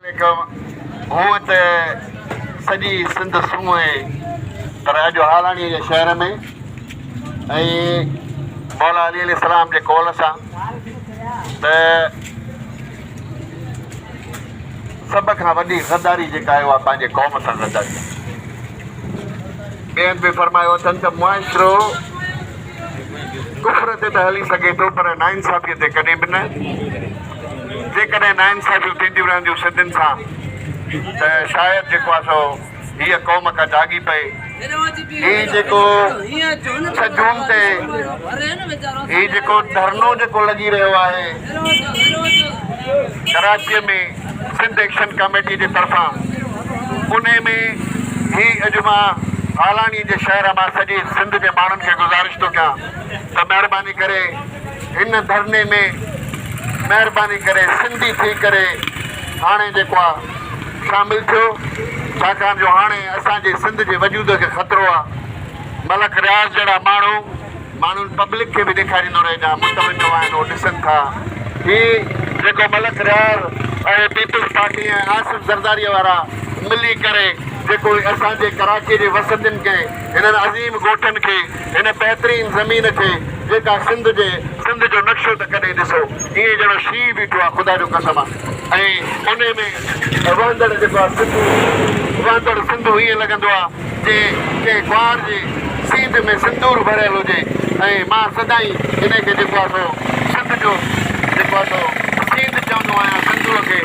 हूअं त सॼी सिंध सूंहं आहे पर अॼु हालाणीअ जे शहर में ऐं मौला अली अलैहिस्सलाम जे कौल सां त सभ खां वॾी गद्दारी जेका आहे उहा पंहिंजे क़ौम सां गद्दारी आहे। ॿियनि बि फरमायो अथनि त मुआशिरो कुफर ते त हली सघे थो पर नाइंसाफ़ीअ ते कॾहिं बि न। जेकॾहिं नाइंसाफ़ियूं थींदियूं रहंदियूं सिंधियुनि सां त शायदि जेको आहे सो हीअ क़ौम खां जागी पए। हीअ जेको 6 जून ते हीअ जेको धरनो जेको लॻी रहियो आहे कराचीअ में सिंध एक्शन कमेटी जे तरफ़ां, उन में ही अॼु मां हालाणी जे शहर मां सॼे सिंध जे माण्हुनि खे गुज़ारिश थो कयां त महिरबानी करे हिन धरने में महिरबानी करे सिंधी थी करे हाणे जेको आहे शामिल थियो, छाकाणि जो हाणे असांजे सिंध जे वजूद खे ख़तरो आहे। मलक रियाज़ जहिड़ा माण्हुनि पब्लिक खे बि ॾेखारींदो रहे जा मुतवजो आहिनि, उहो ॾिसनि था। ही जेको मलक रियाज़ ऐं पीपल्स पार्टी ऐं आसिफ ज़रदारीअ वारा मिली करे जेको असांजे कराची जे वसंदियुनि खे, हिननि अज़ीम ॻोठनि खे, हिन बहितरीन ज़मीन खे जेका सिंध जो नक्शो त कॾहिं ॾिसो ईअं ॼणो शींहुं बीठो आहे, ख़ुदा जो कसम आहे। ऐं उन में वहंदड़ जेको आहे वहंदड़ सिंधु ईअं लॻंदो आहे जे कंहिं ग्वार जे सीध में सिंदूर भरियल हुजे। ऐं मां सदाईं इन खे जेको आहे सो सिंध जो जेको आहे सो सीध चवंदो आहियां सिंधूअ खे।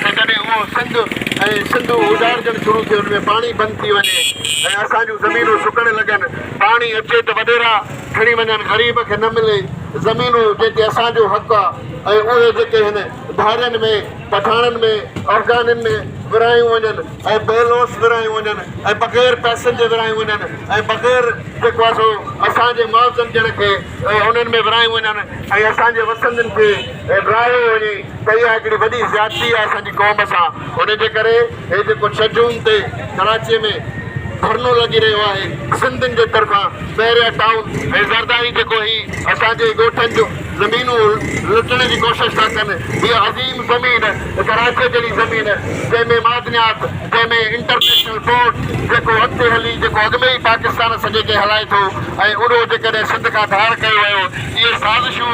ऐं कॾहिं उहो सिंधु उजाड़जणु शुरू थिए, हुन में पाणी बंदि थी वञे ऐं असांजूं ज़मीनूं सुकण लॻनि, पाणी अचे त वॾेरा खणी वञनि, ग़रीब खे न मिले ज़मीनूं जेके असांजो हक़ु आहे ऐं उहे जेके हिन धारियुनि में पठाणनि में अफ़गाननि में विरायूं वञनि ऐं बेलोस विरायूं वञनि ऐं बग़ैर पैसनि जे विरायूं वञनि ऐं बग़ैर जेको आहे सो असांजे मुआवज़नि ॼण खे उन्हनि में विरायूं वञनि ऐं असांजे वसंदनि खे ड्रायो वञे त इहा हिकिड़ी वॾी ज़्यादती आहे असांजी क़ौम सां। उनजे करे हे जेको 6 जून ते कराचीअ में धरनो लॻी रहियो आहे सिंधियुनि जे तरफ़ां, पहिरियां टाउन ऐं ज़रदारी जेको ही असांजे ॻोठनि जो ज़मीनूं लुटण जी कोशिशि था कनि। हीअ अज़ीम ज़मीन कराची जहिड़ी ज़मीन जंहिंमें मादनियात, जंहिंमें इंटरनेशनल बोर्ड जेको अॻिते हली जेको अॻु में ई पाकिस्तान सॼे खे हलाए थो ऐं उहो जेकॾहिं सिंध खां धार कयो वियो, इहे साज़िशूं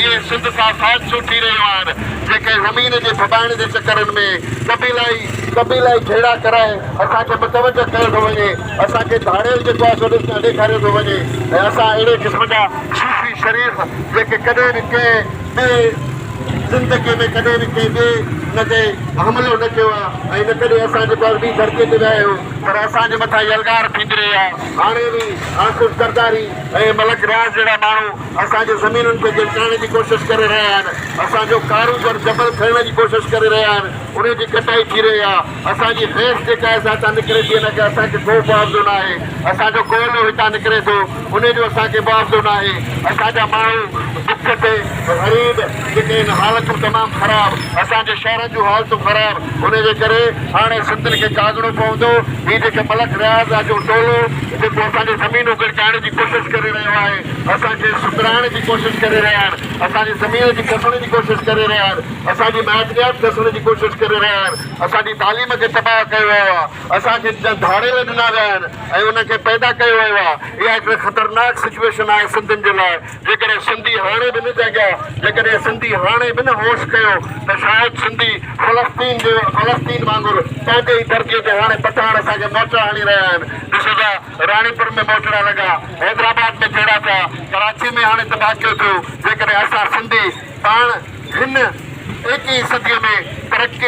इहे सिंध सां साज़िशूं थी रहियूं आहिनि जेके ज़मीन जे फबाइण जे चकरनि में कबीलाई झेड़ा कराए असांखे मुतवजो कयो थो वञे, असांखे धाड़ियल जेको आहे सो ॾेखारियो थो वञे। ऐं असां अहिड़े क़िस्म जा सूफ़ी शरीफ़ जेके कॾहिं बि कंहिं ॿिए ज़िंदगीअ में कॾहिं बि कंहिं ॿिए न ते हमिलो न कयो आहे ऐं न कॾहिं असां जेको आहे ॿी धरतीअ ते विया आहियूं, पर असांजे मथां यलगार थींदी रही आहे। हाणे बि आसिफ ज़रदारी ऐं मलक रियाज़ जहिड़ा माण्हू असांजे ज़मीनुनि खे गिरकाइण जी कोशिशि करे रहिया आहिनि, असांजो कारूगर जबल खणण जी कोशिशि करे रहिया आहिनि, उनजी कटाई थी रही आहे। असांजी हेस जेका आहे हितां निकिरे थी, हिनखे असांखे को मुआवज़ो न आहे, असांजो कोयलो हितां निकिरे थो उनजो असांखे मुआवज़ो न आहे। असांजा माण्हू दुख ते ग़रीब जेके आहिनि हालतूं तमामु ख़राबु, असांजे शहरनि जूं हालतूं ख़राबु, उनजे करे हाणे सिंधियुनि खे जाॻणो पवंदो। हीअ जेके मलक रियाज़ जो टोलो जेको असांजी ज़मीनूं गिरकाइण जी कोशिशि करे रहियो आहे, असांखे सुधराइण जी कोशिशि करे रहिया आहिनि, असांजी ज़मीन जी कसण जी कोशिशि करे रहिया आहिनि, असांजी महदनियात कसण जी कोशिशि करे रहिया आहिनि, असांजी तालीम खे तबाह कयो वियो आहे, असांखे धाड़ियल ॾिना विया आहिनि ऐं उनखे पैदा कयो वियो आहे। इहा हिकिड़ी ख़तरनाक सिचुएशन आहे सिंधियुनि जे लाइ। जेकॾहिं सिंधी हाणे बि न जाॻिया, जेकॾहिं सिंधी हाणे बि न होश कयो त शायदि सिंधी फ़लस्तीन वांगुरु पंहिंजे ई धरतीअ ते हाणे पठाण असांखे मोचड़ा हणी रहिया आहिनि। ॾिसो था राणीपुर में मोचड़ा लॻा, हैदराबाद में जहिड़ा थिया, कराची में हाणे तबाकियो थियो। जेकॾहिं असां सिंधी पाण हिन 21वीं सदीअ में तरक़ी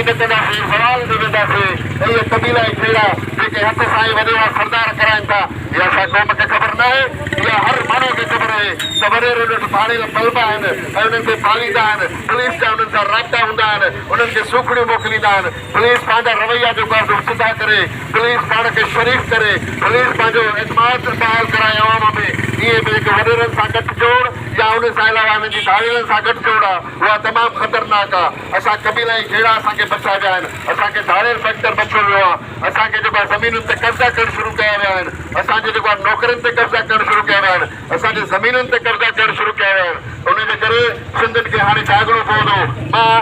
न कंदासीं, ज़वाल ते वेंदासीं, इहे कबीला झेड़ा जेके हथ सां ई वॾेरा सरदार कराइनि था, इहा असां क़ौम खे ख़बर न आहे। इहा हर माण्हू खे ख़बर आहे त वॾेरे उन्हनि पाणीअ तलबा आहिनि ऐं उन्हनि खे पालींदा आहिनि, पुलिस जा उन्हनि सां राब्ता हूंदा आहिनि, उन्हनि खे सूखड़ियूं मोकिलींदा आहिनि। पुलिस पंहिंजा रवैया जेको आहे सो सिधा करे, पुलिस पाण खे शरीफ़ करे, पुलिस पंहिंजो एतमाद बहाल कराए अवाम में। इहे बि जेके वॾेरनि सां गठजोड़ या उन सां अलावा हिननि जी धाड़ियलनि सां गठजोड़ आहे, उहा तमामु ख़तरनाक आहे। असां कबीलाई झेड़ा असांखे बचा विया आहिनि, असांखे धाड़ियल फैक्टर बचियो वियो आहे, असांखे जेको आहे ज़मीनुनि ते कब्ज़ा करणु शुरू कया विया आहिनि, असांजे जेको आहे नौकरियुनि ते कब्ज़ा करणु शुरू कया विया आहिनि, असांजे ज़मीनुनि ते कब्ज़ा करणु शुरू कया विया आहिनि। उनजे करे सिंधियुनि खे हाणे जाॻणो पवंदो। मां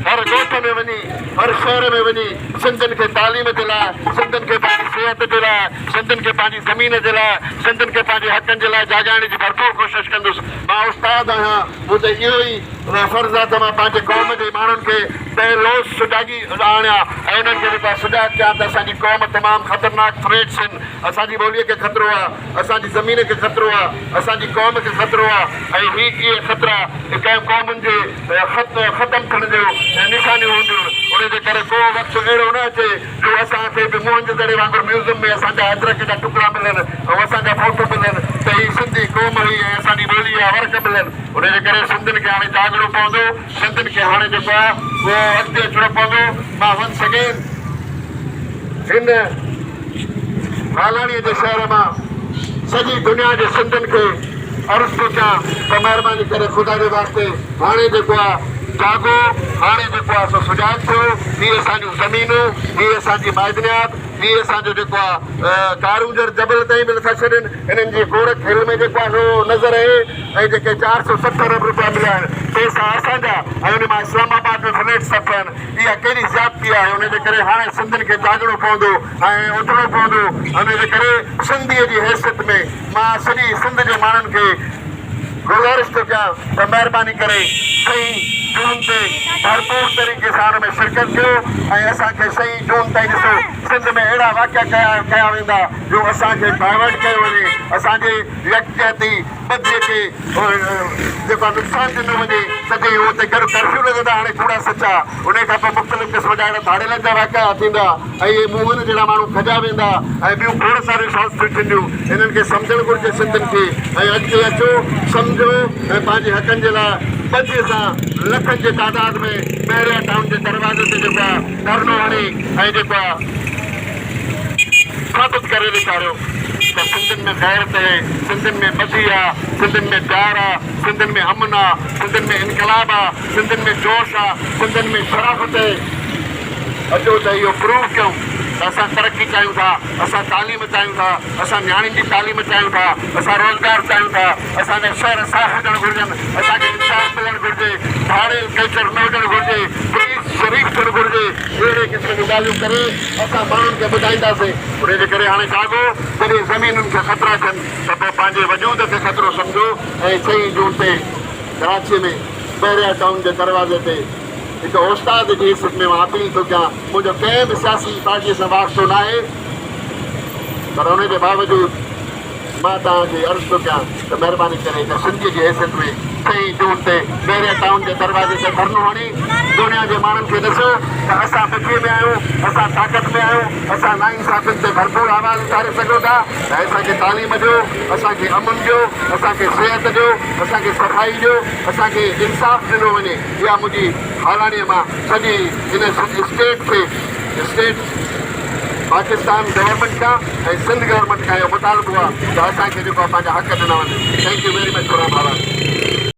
हर ॻोठ वञी हर शहर में वञी सिंधियुनि खे तालीम जे लाइ सिंधियुनि खे पंहिंजी सिहत जे लाइ सिंधियुनि खे पंहिंजी ज़मीन जे लाइ सिंधियुनि खे पंहिंजे हक़नि जे लाइ जाॻाइण जी भरपूर कोशिशि कंदुसि मां उस्ताद आहियां मुंहिंजो इहो ई फर्ज़ु आहे त मां पंहिंजे क़ौम जे माण्हुनि खे बेलोस सुॼागी आणियां ऐं उन्हनि खे जेको आहे सुॼाग कयां त असांजी क़ौम तमामु ख़तरनाक थ्रेट्स आहिनि असांजी ॿोलीअ खे ख़तरो आहे असांजी ज़मीन खे ख़तरो आहे असांजी क़ौम खे ख़तरो आहे ऐं इहे ख़तरा कंहिं क़ौमुनि जे ख़तमु थियण जो निशानियूं हूंदियूं उन जे करे को वक़्तु अहिड़ो न अचे जो असांखे बि मुंहं जे दड़े वांगुरु म्यूज़ियम में असांजा अदरक जा टुकड़ा मिलनि ऐं असांजा फोटो मिलनि त ही सिंधी क़ौम हुई ऐं असांजी ॿोली जा वर्क मिलनि उन जे करे सिंधियुनि खे हाणे जाॻणो पवंदो सिंधियुनि खे हाणे जेको आहे उहो अॻिते अचिणो पवंदो मां वंस अगेन हिन हालाणीअ जे शहर मां सॼी दुनिया जे सिंधियुनि खे अर्ज़ु थो कयां त महिरबानी करे ख़ुदा जे वास्ते हाणे जेको आहे जाॻो हाणे जेको आहे सो सुजाग थियो हीअ असांजूं ज़मीनूं हीअ असांजी माइदनियात हीअ असांजो जेको आहे कारूंजर जबल ताईं बि नथा छॾनि हिननि जी गोरख हिल में जेको आहे सो नज़र आहे ऐं जेके 470 अरब रुपया मिलिया आहिनि पैसा असांजा ऐं उन मां इस्लामाबाद में फ्लैट्स था थियनि इहा कहिड़ी ज़्यादती आहे उन जे करे हाणे सिंधियुनि खे जाॻणो पवंदो ऐं उथणो पवंदो उन जे करे सिंधीअ जी हैसियत में मां सॼी सिंध जे माण्हुनि खे गुज़ारिश थो कयां त महिरबानी करे 6 जून ते भरपूर तरीक़े सां हुन में शिरकत कयो ऐं असांखे 6 जून ताईं ॾिसो सिंध में अहिड़ा वाक़िया कया वेंदा जो असांखे डाइवर्ट कयो वञे असांजे यकजहती ॿधे खे जेको आहे नुक़सानु ॾिनो वञे सॼे उते गॾु कर्फ्यू लॻंदा हाणे कूड़ा सचा उन खां पोइ मुख़्तलिफ़ क़िस्म जा अहिड़ा धाड़ेलनि जा वाक़िया थींदा ऐं इहे मुंहनि जहिड़ा माण्हू खजा वेंदा ऐं ॿियूं खोड़ सारियूं शॉर्ट्स थींदियूं इन्हनि खे सम्झणु घुरिजे सिंधियुनि खे ऐं अॻिते अचो सम्झो ऐं पंहिंजे हक़नि जे लाइ ॿधे सां लखनि जे तादाद में ॿाहिरियां टाउन जे दरवाज़े ते जेको आहे धरनो हणी ऐं जेको आहे साबित करे ॾेखारियो त सिंधियुनि में ग़ैरत आहे सिंधियुनि में ॿधी आहे सिंधियुनि में प्यार आहे सिंधियुनि में अमन आहे सिंधियुनि में इनकलाब आहे सिंधियुनि में जोश आहे सिंधियुनि में शराफ़त आहे अचो त इहो प्रूव कयूं त असां तरक़ी चाहियूं था असां तालीम चाहियूं था असां नियाणियुनि जी तालीम चाहियूं था असां रोज़गार चाहियूं था असांजा शहर साफ़ हुजणु घुरिजनि असांखे इंसाफ़ मिलणु घुरिजे भाड़े कल्चर न हुजणु घुरिजे पुलिस शरीफ़ थियणु घुरिजे अहिड़े क़िस्म जूं ॻाल्हियूं करे असां माण्हुनि खे ॿुधाईंदासीं उन जे करे हाणे जाॻो जॾहिं ज़मीनुनि खे ख़तरा थियनि त पोइ पंहिंजे वजूद खे ख़तरो सम्झो ऐं 6 जून ते कराचीअ में ॿाहिरियां टाउन जे दरवाज़े ते हिकु उस्ताद जी हैसियत में मां अपील थो कयां मुंहिंजो कंहिं बि सियासी पार्टीअ सां वास्तो न आहे पर उन जे बावजूदि मां तव्हांखे अर्ज़ु थो कयां त महिरबानी करे हिन सिंधीअ जी हैसियत में 6 जून ते ॿाहिरियां टाउन जे दरवाज़े ते धरनो हणी दुनिया जे माण्हुनि खे ॾिसो त असां ॿिखे में आहियूं असां ताक़त में आहियूं असां नाइंसाफ़ियुनि ते भरपूर आवाज़ उथारे सघूं था ऐं असांखे तालीम ॾियो असांखे अमन ॾियो असांखे सिहत ॾियो असांखे सफ़ाई ॾियो असांखे इंसाफ़ ॾिनो वञे इहा मुंहिंजी हालाणीअ मां सॼी इन स्टेट खे स्टेट पाकिस्तान गवर्नमेंट का ऐं सिंध गवर्नमेंट का इहो मुतालबो आहे त असांखे जेको आहे पंहिंजा हक़ ॾिना वञे thank you very much for our